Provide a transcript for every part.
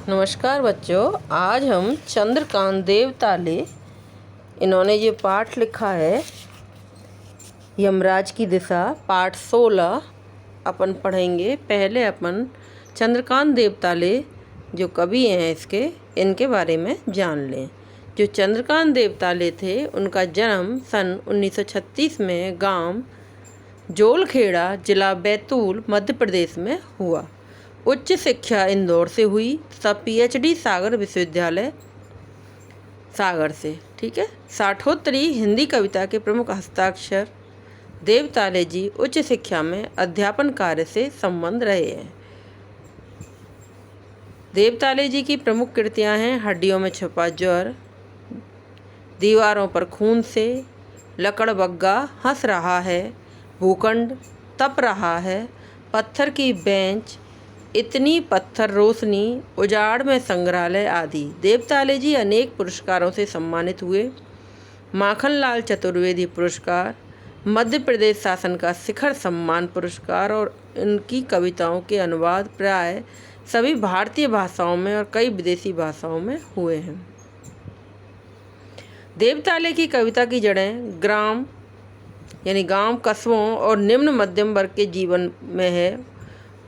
नमस्कार बच्चों, आज हम चंद्रकांत देवताले इन्होंने ये पाठ लिखा है यमराज की दिशा, पाठ 16 अपन पढ़ेंगे। पहले अपन चंद्रकांत देवताले जो कवि हैं इनके बारे में जान लें। जो चंद्रकांत देवताले थे उनका जन्म सन 1936 में गांव जोलखेड़ा, जिला बैतूल, मध्य प्रदेश में हुआ। उच्च शिक्षा इंदौर से हुई, सब पीएचडी सागर विश्वविद्यालय सागर से। ठीक है। साठोत्तरी हिंदी कविता के प्रमुख हस्ताक्षर देवताले जी उच्च शिक्षा में अध्यापन कार्य से संबंध रहे हैं। देवताले जी की प्रमुख कृतियां हैं हड्डियों में छुपा ज्वर, दीवारों पर खून से, लकड़बग्गा हंस रहा है, भूखंड तप रहा है, पत्थर की बेंच, इतनी पत्थर रोशनी, उजाड़ में संग्रहालय आदि। देवताले जी अनेक पुरस्कारों से सम्मानित हुए। माखनलाल चतुर्वेदी पुरस्कार, मध्य प्रदेश शासन का शिखर सम्मान पुरस्कार और इनकी कविताओं के अनुवाद प्राय सभी भारतीय भाषाओं में और कई विदेशी भाषाओं में हुए हैं। देवताले की कविता की जड़ें ग्राम यानी गांव, कस्बों और निम्न मध्यम वर्ग के जीवन में है।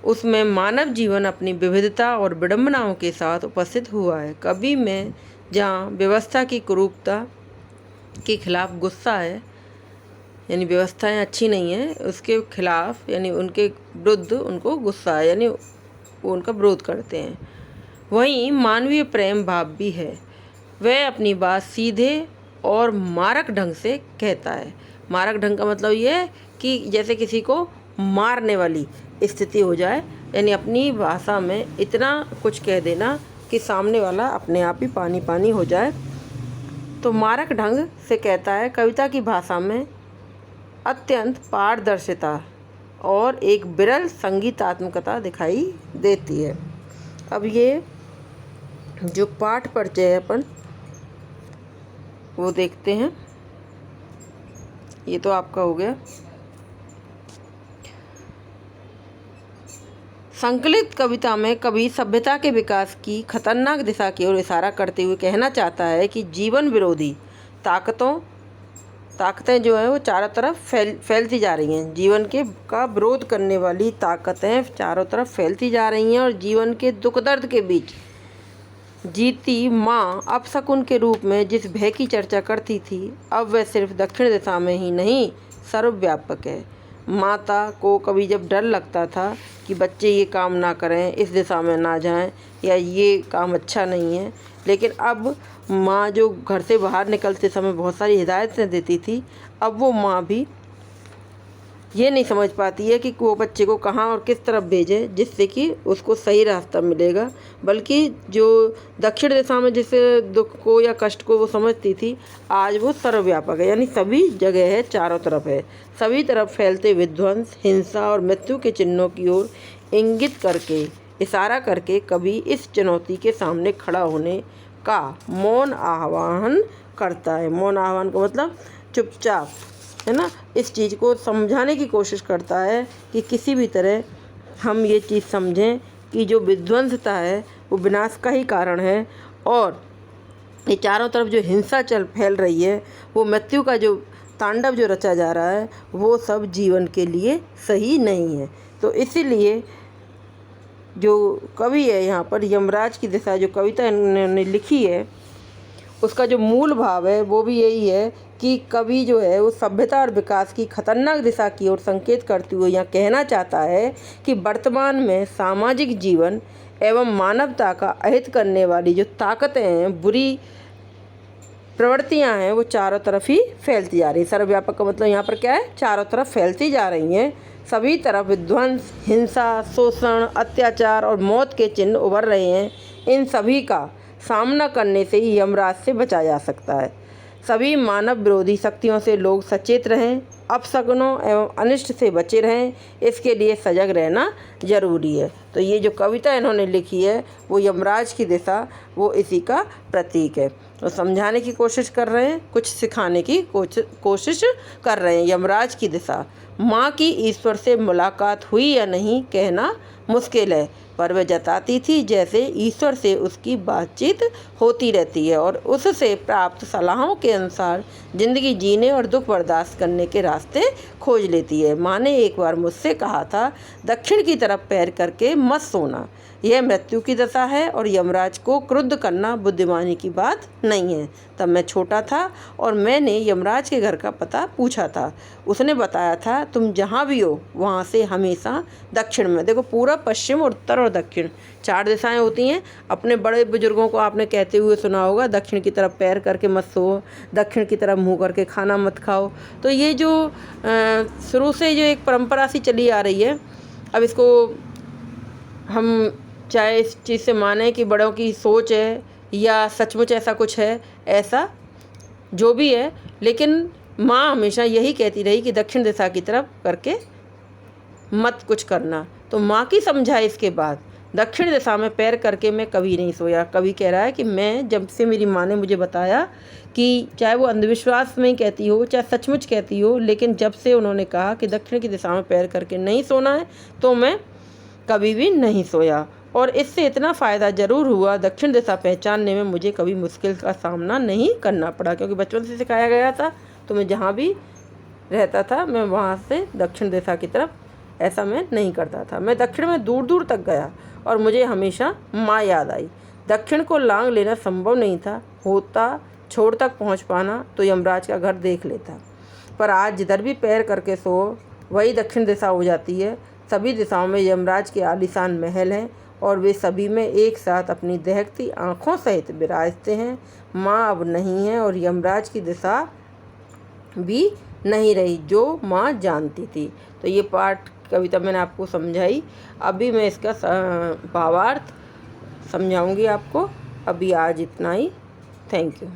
उसमें मानव जीवन अपनी विविधता और विडंबनाओं के साथ उपस्थित हुआ है। कवि में जहाँ व्यवस्था की कुरूपता के खिलाफ गुस्सा है, यानी व्यवस्थाएं अच्छी नहीं है, उसके खिलाफ यानी उनके विरुद्ध उनको गुस्सा है, यानी वो उनका विरोध करते हैं। वहीं मानवीय प्रेम भाव भी है। वह अपनी बात सीधे और मारक ढंग से कहता है। मारक ढंग का मतलब ये है कि जैसे किसी को मारने वाली स्थिति हो जाए, यानी अपनी भाषा में इतना कुछ कह देना कि सामने वाला अपने आप ही पानी पानी हो जाए, तो मारक ढंग से कहता है। कविता की भाषा में अत्यंत पारदर्शिता और एक विरल संगीतात्मकता दिखाई देती है। अब ये जो पाठ परिचय है अपन वो देखते हैं। ये तो आपका हो गया। संकलित कविता में कवि सभ्यता के विकास की खतरनाक दिशा की ओर इशारा करते हुए कहना चाहता है कि जीवन विरोधी ताकतें जो है वो चारों तरफ फैलती जा रही हैं। जीवन का विरोध करने वाली ताकतें चारों तरफ फैलती जा रही हैं और जीवन के दुख दर्द के बीच जीती माँ अपशकुन के रूप में जिस भय की चर्चा करती थी, अब वह सिर्फ दक्षिण दिशा में ही नहीं सर्वव्यापक है। माता को कभी जब डर लगता था कि बच्चे ये काम ना करें, इस दिशा में ना जाएं, या ये काम अच्छा नहीं है, लेकिन अब माँ जो घर से बाहर निकलते समय बहुत सारी हिदायतें देती थी, अब वो माँ भी ये नहीं समझ पाती है कि वो बच्चे को कहाँ और किस तरफ भेजे जिससे कि उसको सही रास्ता मिलेगा, बल्कि जो दक्षिण दिशा में जिस दुख को या कष्ट को वो समझती थी, आज वो सर्वव्यापक है, यानी सभी जगह है, चारों तरफ है। सभी तरफ फैलते विध्वंस, हिंसा और मृत्यु के चिन्हों की ओर इंगित करके, इशारा करके कवि इस चुनौती के सामने खड़ा होने का मौन आह्वान करता है। मौन आह्वान का मतलब चुपचाप, है ना, इस चीज़ को समझाने की कोशिश करता है कि किसी भी तरह हम ये चीज़ समझें कि जो विध्वंसता है वो विनाश का ही कारण है, और ये चारों तरफ जो हिंसा फैल रही है, वो मृत्यु का जो तांडव जो रचा जा रहा है, वो सब जीवन के लिए सही नहीं है। तो इसीलिए जो कवि है यहाँ पर यमराज की दिशा जो कविता इन्होंने लिखी है, उसका जो मूल भाव है वो भी यही है कि कवि जो है वो सभ्यता और विकास की खतरनाक दिशा की ओर संकेत करते हुए यहाँ कहना चाहता है कि वर्तमान में सामाजिक जीवन एवं मानवता का अहित करने वाली जो ताकतें हैं, बुरी प्रवृत्तियाँ हैं, वो चारों तरफ ही फैलती जा रही है। सर्वव्यापक का मतलब यहाँ पर क्या है, चारों तरफ फैलती जा रही हैं। सभी तरफ विध्वंस, हिंसा, शोषण, अत्याचार और मौत के चिन्ह उभर रहे हैं। इन सभी का सामना करने से ही यमराज से बचा जा सकता है। सभी मानव विरोधी शक्तियों से लोग सचेत रहें, अपशगुनों एवं अनिष्ट से बचे रहें, इसके लिए सजग रहना ज़रूरी है। तो ये जो कविता इन्होंने लिखी है वो यमराज की दिशा वो इसी का प्रतीक है। तो समझाने की कोशिश कर रहे हैं, कुछ सिखाने की कोशिश कर रहे हैं। यमराज की दिशा, माँ की ईश्वर से मुलाकात हुई या नहीं कहना मुश्किल है, पर वह जताती थी जैसे ईश्वर से उसकी बातचीत होती रहती है और उससे प्राप्त सलाहों के अनुसार ज़िंदगी जीने और दुख बर्दाश्त करने के रास्ते खोज लेती है। माँ ने एक बार मुझसे कहा था, दक्षिण की तरफ पैर करके मत सोना, यह मृत्यु की दशा है और यमराज को क्रुद्ध करना बुद्धिमानी की बात नहीं है। तब मैं छोटा था और मैंने यमराज के घर का पता पूछा था। उसने बताया था, तुम जहाँ भी हो वहाँ से हमेशा दक्षिण में, देखो पूरब, पश्चिम और उत्तर और दक्षिण 4 दिशाएं होती हैं। अपने बड़े बुजुर्गों को आपने कहते हुए सुना होगा, दक्षिण की तरफ पैर करके मत सो, दक्षिण की तरफ मुँह करके खाना मत खाओ। तो ये जो शुरू से जो एक परंपरा सी चली आ रही है, अब इसको हम चाहे इस चीज़ से माने कि बड़ों की सोच है या सचमुच ऐसा कुछ है, ऐसा जो भी है, लेकिन माँ हमेशा यही कहती रही कि दक्षिण दिशा की तरफ करके मत कुछ करना। तो माँ की समझाइश के बाद दक्षिण दिशा में पैर करके मैं कभी नहीं सोया। कभी कह रहा है कि मैं जब से मेरी माँ ने मुझे बताया कि चाहे वो अंधविश्वास में ही कहती हो चाहे सचमुच कहती हो, लेकिन जब से उन्होंने कहा कि दक्षिण की दिशा में पैर करके नहीं सोना है तो मैं कभी भी नहीं सोया। और इससे इतना फ़ायदा ज़रूर हुआ, दक्षिण दिशा पहचानने में मुझे कभी मुश्किल का सामना नहीं करना पड़ा, क्योंकि बचपन से सिखाया गया था। तो मैं जहाँ भी रहता था मैं वहाँ से दक्षिण दिशा की तरफ ऐसा मैं नहीं करता था। मैं दक्षिण में दूर दूर तक गया और मुझे हमेशा माँ याद आई। दक्षिण को लांघ लेना संभव नहीं था, होता छोर तक पहुँच पाना तो यमराज का घर देख लेता। पर आज जिधर भी पैर करके सो वही दक्षिण दिशा हो जाती है। सभी दिशाओं में यमराज के आलीशान महल हैं और वे सभी में एक साथ अपनी दहकती आँखों सहित विराजते हैं। माँ अब नहीं है और यमराज की दिशा भी नहीं रही जो माँ जानती थी। तो ये पाठ कविता मैंने आपको समझाई। अभी मैं इसका भावार्थ समझाऊंगी आपको। अभी आज इतना ही। Thank you.